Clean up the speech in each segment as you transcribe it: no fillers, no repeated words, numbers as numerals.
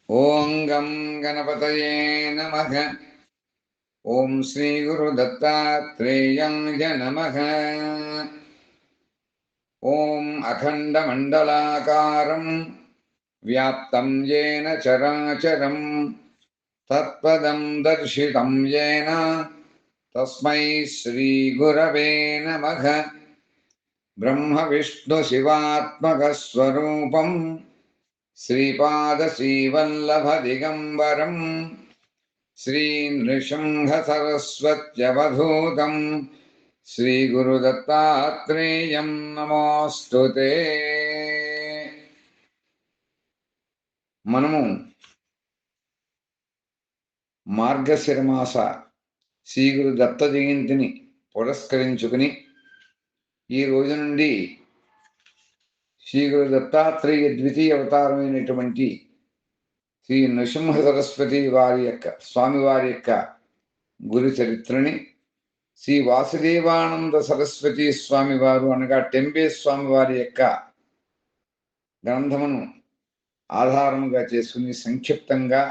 ఓం గం గణపతయే నమః. ఓం శ్రీ గురు దత్తాత్రేయాయ నమః. ఓం అఖండమండలాకారం వ్యాప్తం యేన చరాచరం తత్పదం దర్శితం యేన తస్మై శ్రీ గురవే నమః. బ్రహ్మ విష్ణు శివాత్మక స్వరూపం శ్రీపాద శ్రీవల్లభ దిగంబరం శ్రీ నృసింహ సరస్వత్యవధూతం శ్రీ గురు దత్తాత్రేయం నమోస్తుతే. మనము మార్గశిరమాస శ్రీ గురు దత్త జయంతిని పురస్కరించుకుని ఈ రోజు నుండి శ్రీ గురు దత్తాత్రేయ ద్వితీయ అవతారమైనటువంటి శ్రీ నృసింహ సరస్వతి స్వామివారి యొక్క గురు చరిత్రని శ్రీ వాసుదేవానంద సరస్వతి స్వామివారు అనగా టెంబే స్వామివారి యొక్క గ్రంథమును ఆధారముగా చేసుకుని సంక్షిప్తంగా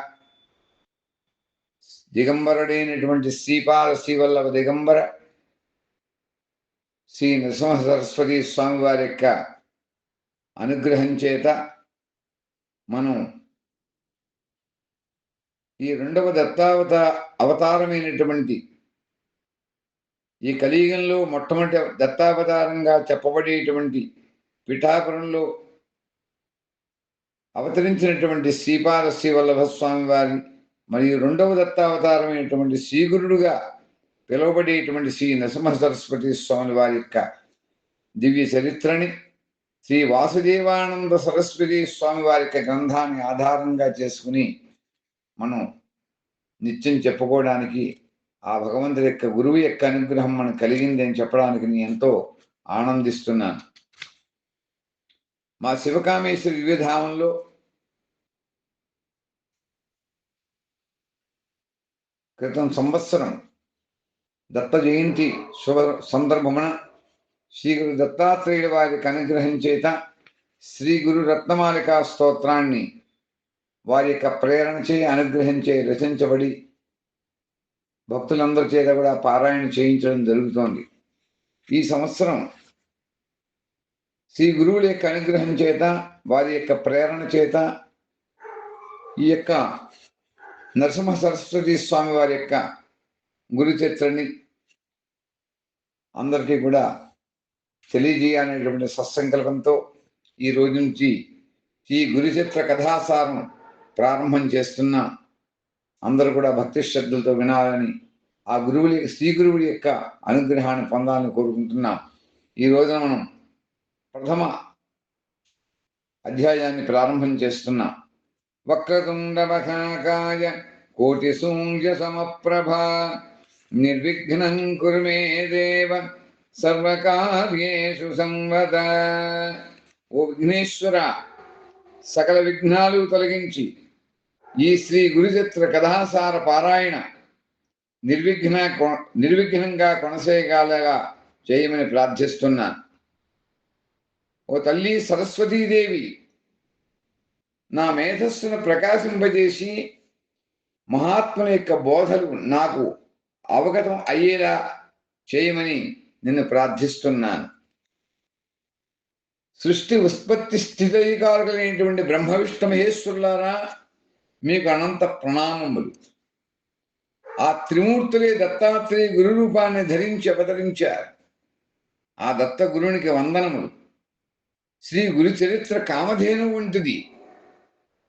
దిగంబరుడైనటువంటి శ్రీపాద శ్రీవల్లభ దిగంబర శ్రీ నృసింహ సరస్వతి స్వామివారి యొక్క అనుగ్రహం చేత మనం ఈ రెండవ అవతారమైనటువంటి ఈ కలియుగంలో మొట్టమొదటి దత్తావతారంగా చెప్పబడేటువంటి పిఠాపురంలో అవతరించినటువంటి శ్రీపాద శ్రీవల్లభ స్వామి వారి మరియు రెండవ దత్తావతారమైనటువంటి శ్రీగురుడుగా పిలువబడేటువంటి శ్రీ నృసింహ సరస్వతి స్వామి వారి యొక్క దివ్య చరిత్రని శ్రీ వాసుదేవానంద సరస్వతి స్వామి వారి యొక్క గ్రంథాన్ని ఆధారంగా చేసుకుని మనం నిత్యం చెప్పుకోవడానికి ఆ భగవంతుడి యొక్క గురువు యొక్క అనుగ్రహం మనకు కలిగింది అని చెప్పడానికి నేను ఎంతో ఆనందిస్తున్నాను. మా శివకామేశ్వరి దివ్యధామంలో క్రితం సంవత్సరం దత్త జయంతి శుభ సందర్భమున శ్రీ గురు దత్తాత్రేయుల వారికి అనుగ్రహం చేత శ్రీ గురు రత్నమాలికా స్తోత్రాన్ని వారి యొక్క ప్రేరణచే అనుగ్రహించే రచించబడి భక్తులందరి చేత కూడా పారాయణ చేయించడం జరుగుతోంది. ఈ సంవత్సరం శ్రీ గురువుల యొక్క అనుగ్రహం చేత వారి యొక్క ప్రేరణ చేత ఈ యొక్క నరసింహ సరస్వతి స్వామి వారి యొక్క గురు చరిత్రని అందరికీ కూడా తెలియజేయాలనేటువంటి సత్సంకల్పంతో ఈ రోజు నుంచి ఈ గురుచరిత్ర కథాసారం ప్రారంభం చేస్తున్న అందరూ కూడా భక్తి శ్రద్ధలతో వినాలని ఆ శ్రీ గురువుల యొక్క అనుగ్రహాన్ని పొందాలని కోరుకుంటున్నాం. ఈ రోజున మనం ప్రథమ అధ్యాయాన్ని ప్రారంభం చేస్తున్నాం. వక్రతుండ మహాకాయ కోటి సూర్య సమప్రభ నిర్విఘ్నం కురు మే దేవ సర్వకార్యేషు సంవద. ఓ విఘ్నేశ్వర, సకల విఘ్నాలు తొలగించి ఈ శ్రీ గురుచరిత్ర కథాసార పారాయణ నిర్విఘ్నంగా కొనసాగాలగా చేయమని ప్రార్థిస్తున్నాను. ఓ తల్లి సరస్వతీదేవి, నా మేధస్సును ప్రకాశింపజేసి మహాత్ముల యొక్క బోధలు నాకు అవగతం అయ్యేలా చేయమని నిన్ను ప్రార్థిస్తున్నాను. సృష్టి ఉత్పత్తి స్థితికారకులైనటువంటి బ్రహ్మ విష్ణు మహేశ్వరులారా, మీకు అనంత ప్రణామములు. ఆ త్రిమూర్తులే దత్తాత్రేయ గురు రూపాన్ని ధరించి అవతరించారు. ఆ దత్త గురునికి వందనములు. శ్రీ గురు చరిత్ర కామధేను వంటిది,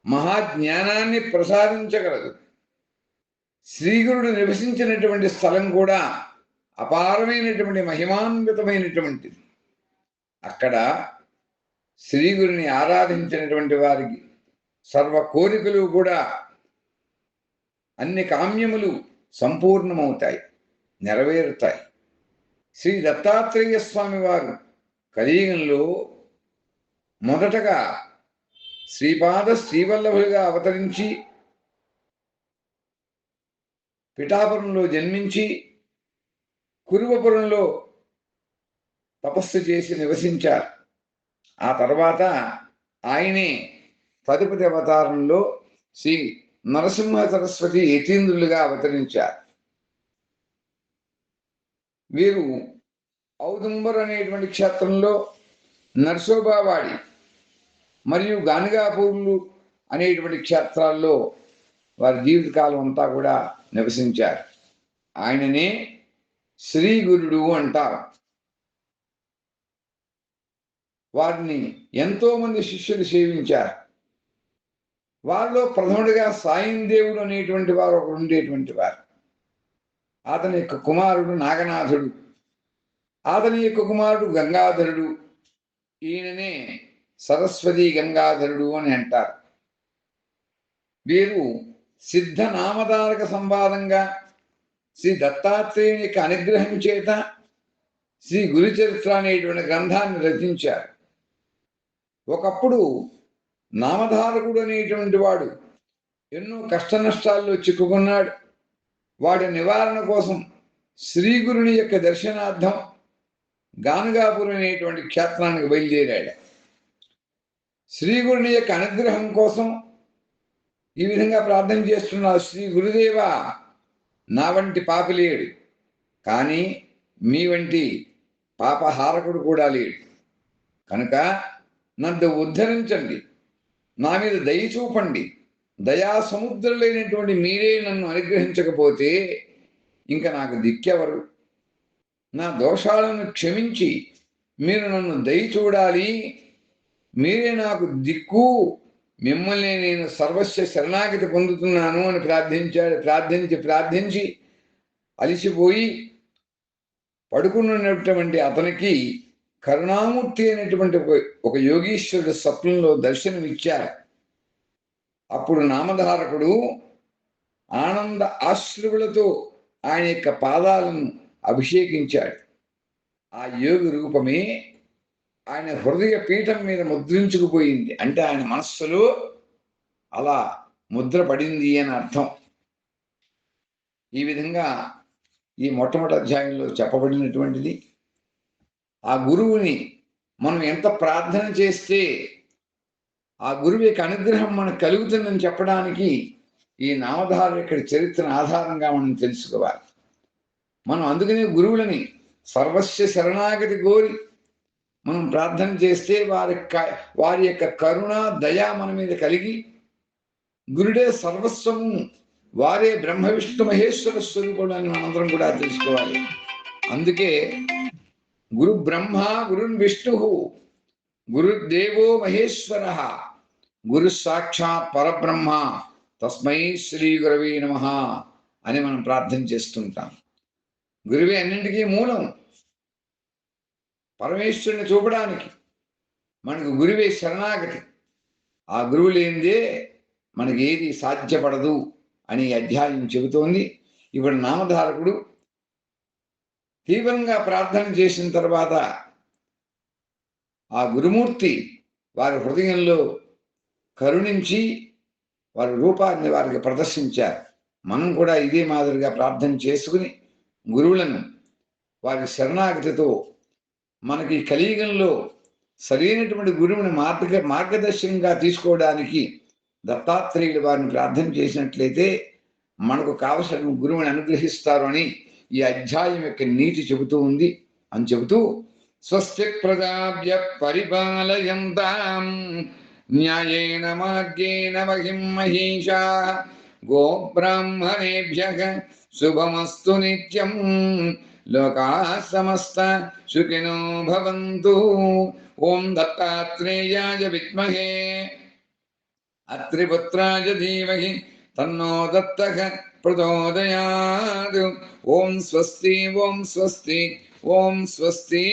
మహాజ్ఞానాన్ని ప్రసాదించగలదు. శ్రీగురుడు నివసించినటువంటి స్థలం కూడా అపారమైనటువంటి మహిమాన్వితమైనటువంటిది. అక్కడ శ్రీగురుని ఆరాధించినటువంటి వారికి సర్వ కోరికలు కూడా, అన్ని కామ్యములు సంపూర్ణమవుతాయి, నెరవేరుతాయి. శ్రీ దత్తాత్రేయ స్వామి వారు కలియుగంలో మొదటగా శ్రీపాద శ్రీవల్లభులుగా అవతరించి పిఠాపురంలో జన్మించి కురువపురంలో తపస్సు చేసి నివసించారు. ఆ తర్వాత ఆయనే తదుపరి అవతారంలో శ్రీ నరసింహ సరస్వతి యతీంద్రులుగా అవతరించారు. వీరు ఔదుంబర్ అనేటువంటి క్షేత్రంలో నరసోబావాడి మరియు గానగాపూర్లు అనేటువంటి క్షేత్రాల్లో వారి జీవితకాలం అంతా కూడా నివసించారు. ఆయననే శ్రీ గురుడు అంటారు. వారిని ఎంతో మంది శిష్యులు సేవించారు. వారిలో ప్రథముడిగా సాయం దేవుడు అనేటువంటి వారు ఒకడు ఉండేటువంటి వారు. అతని యొక్క కుమారుడు నాగనాథుడు, అతని యొక్క కుమారుడు గంగాధరుడు. ఈయననే సరస్వతి గంగాధరుడు అని అంటారు. వీరు సిద్ధ నామధారక సంవాదంగా శ్రీ దత్తాత్రేయుని యొక్క అనుగ్రహం చేత శ్రీ గురుచరిత్ర అనేటువంటి గ్రంథాన్ని రచించారు. ఒకప్పుడు నామధారకుడు అనేటువంటి వాడు ఎన్నో కష్ట నష్టాల్లో చిక్కుకున్నాడు. వాడి నివారణ కోసం శ్రీగురుని యొక్క దర్శనార్థం గానగాపురం అనేటువంటి క్షేత్రానికి బయలుదేరాడు. శ్రీగురుని యొక్క అనుగ్రహం కోసం ఈ విధంగా ప్రార్థన చేస్తున్నారు. శ్రీ గురుదేవ, నా వంటి పాపి లేడు, కానీ మీ వంటి పాపహారకుడు కూడా లేడు. కనుక నన్ను ఉద్ధరించండి, నా మీద దయ చూపండి. దయా సముద్రులైనటువంటి మీరే నన్ను అనుగ్రహించకపోతే ఇంకా నాకు దిక్కెవరు? నా దోషాలను క్షమించి మీరు నన్ను దయ చూడాలి. మీరే నాకు దిక్కు, మిమ్మల్ని నేను సర్వస్వ శరణాగతి పొందుతున్నాను అని ప్రార్థించాడు. ప్రార్థించి అలిసిపోయి పడుకున్నటువంటి అతనికి కరుణామూర్తి అయినటువంటి ఒక యోగీశ్వరుడు స్వప్నంలో దర్శనమిచ్చారు. అప్పుడు నామధారకుడు ఆనంద ఆశ్రువులతో ఆయన యొక్క పాదాలను అభిషేకించాడు. ఆ యోగి రూపమే ఆయన హృదయ పీఠం మీద ముద్రించుకుపోయింది. అంటే ఆయన మనస్సులో అలా ముద్ర పడింది అని అర్థం. ఈ విధంగా ఈ మొట్టమొదటి అధ్యాయంలో చెప్పబడినటువంటిది. ఆ గురువుని మనం ఎంత ప్రార్థన చేస్తే ఆ గురువు యొక్క అనుగ్రహం మనకు కలుగుతుందని చెప్పడానికి ఈ నామధారు యొక్క చరిత్రను ఆధారంగా మనం తెలుసుకోవాలి. మనం అందుకనే గురువులని సర్వస్వ శరణాగతి కోరి మనం ప్రార్థన చేస్తే వారి యొక్క కరుణ దయ మన మీద కలిగి గురుడే సర్వస్వము, వారే బ్రహ్మ విష్ణు మహేశ్వర స్వరూపుడు అని మనందరం కూడా తెలుసుకోవాలి. అందుకే గురు బ్రహ్మ గురున్ విష్ణు గురుదేవో మహేశ్వర గురు సాక్షాత్ పరబ్రహ్మ తస్మై శ్రీ గురవే నమః అని మనం ప్రార్థన చేస్తుంటాం. గురువే అన్నింటికీ మూలం. పరమేశ్వరుని చూపడానికి మనకు గురువే శరణాగతి. ఆ గురువు లేనిదే మనకి ఏది సాధ్యపడదు అని అధ్యాయం చెబుతోంది. ఇప్పుడు నామధారకుడు తీవ్రంగా ప్రార్థన చేసిన తర్వాత ఆ గురుమూర్తి వారి హృదయంలో కరుణించి వారి రూపాన్ని వారికి ప్రదర్శించారు. మనం కూడా ఇదే మాదిరిగా ప్రార్థన చేసుకుని గురువులను వారి శరణాగతితో మనకి కలియుగంలో సరైనటువంటి గురువుని మార్గదర్శకంగా తీసుకోవడానికి దత్తాత్రేయులు వారిని ప్రార్థన చేసినట్లయితే మనకు కావలసిన గురువుని అనుగ్రహిస్తారు అని ఈ అధ్యాయం యొక్క నీతి చెబుతూ ఉంది అని చెబుతూ స్వస్తి ప్రజాభ్య పరిపాలయంతాం న్యాయేన మార్గేణ మహిం మహీషా గోబ్రాహ్మణేభ్యః శుభమస్తు నిత్యం లోకాః సమస్తా సుఖినో భవంతు. ఓం దత్తాత్రేయాయ విద్మహే అత్రిపుత్రాయ ధీమహి తన్నో దత్తః ప్రచోదయాత్. ఓం స్వస్తి ఓం స్వస్తి ఓం స్వస్తి.